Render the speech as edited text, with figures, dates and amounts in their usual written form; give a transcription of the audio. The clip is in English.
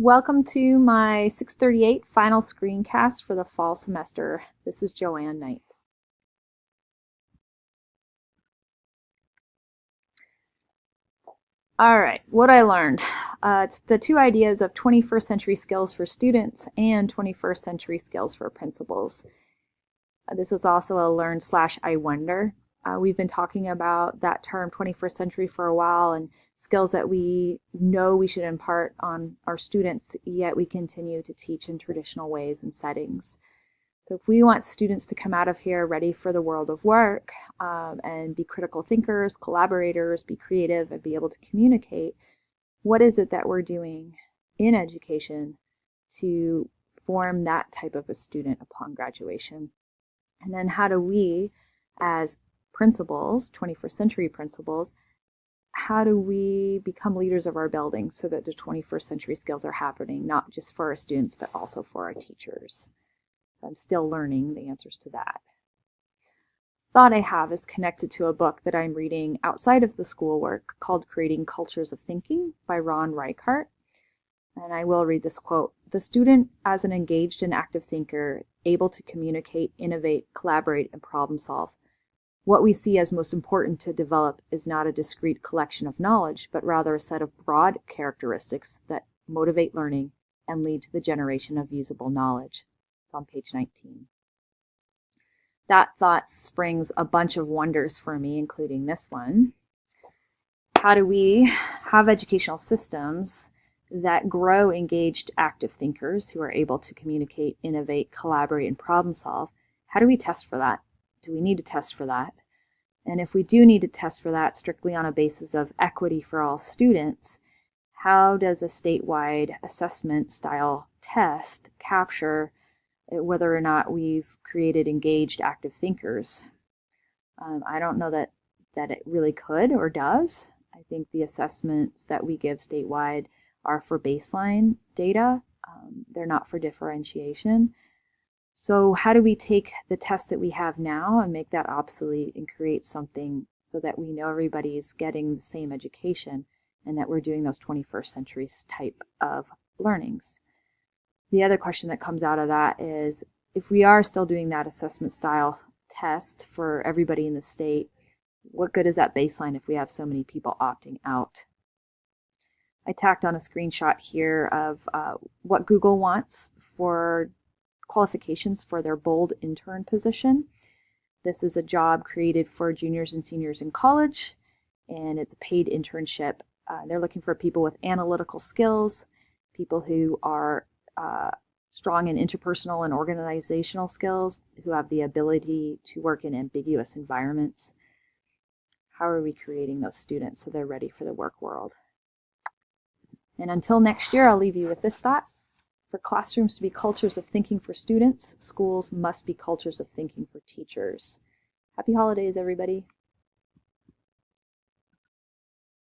Welcome to my 638 final screencast for the fall semester. This is Joanne Knight. All right, what I learned. It's the two ideas of 21st century skills for students and 21st century skills for principals. This is also a learn/I wonder. We've been talking about that term 21st century for a while and skills that we know we should impart on our students, yet we continue to teach in traditional ways and settings. So if we want students to come out of here ready for the world of work and be critical thinkers, collaborators, be creative, and be able to communicate, what is it that we're doing in education to form that type of a student upon graduation? And then how do we, as principals, 21st century principals, how do we become leaders of our building so that the 21st century skills are happening, not just for our students, but also for our teachers? So I'm still learning the answers to that. Thought I have is connected to a book that I'm reading outside of the schoolwork called Creating Cultures of Thinking by Ron Reichart. And I will read this quote. The student as an engaged and active thinker, able to communicate, innovate, collaborate, and problem solve. What we see as most important to develop is not a discrete collection of knowledge, but rather a set of broad characteristics that motivate learning and lead to the generation of usable knowledge. It's on page 19. That thought springs a bunch of wonders for me, including this one. How do we have educational systems that grow engaged, active thinkers who are able to communicate, innovate, collaborate, and problem solve? How do we test for that? Do we need to test for that? And if we do need to test for that strictly on a basis of equity for all students, how does a statewide assessment style test capture whether or not we've created engaged, active thinkers? I don't know that it really could or does. I think the assessments that we give statewide are for baseline data. They're not for differentiation. So how do we take the tests that we have now and make that obsolete and create something so that we know everybody's getting the same education and that we're doing those 21st century type of learnings? The other question that comes out of that is, if we are still doing that assessment style test for everybody in the state, what good is that baseline if we have so many people opting out? I tacked on a screenshot here of what Google wants for qualifications for their Bold intern position. This is a job created for juniors and seniors in college, and it's a paid internship. They're looking for people with analytical skills, people who are strong in interpersonal and organizational skills, who have the ability to work in ambiguous environments. How are we creating those students so they're ready for the work world? And until next year, I'll leave you with this thought. For classrooms to be cultures of thinking for students, schools must be cultures of thinking for teachers. Happy holidays, everybody.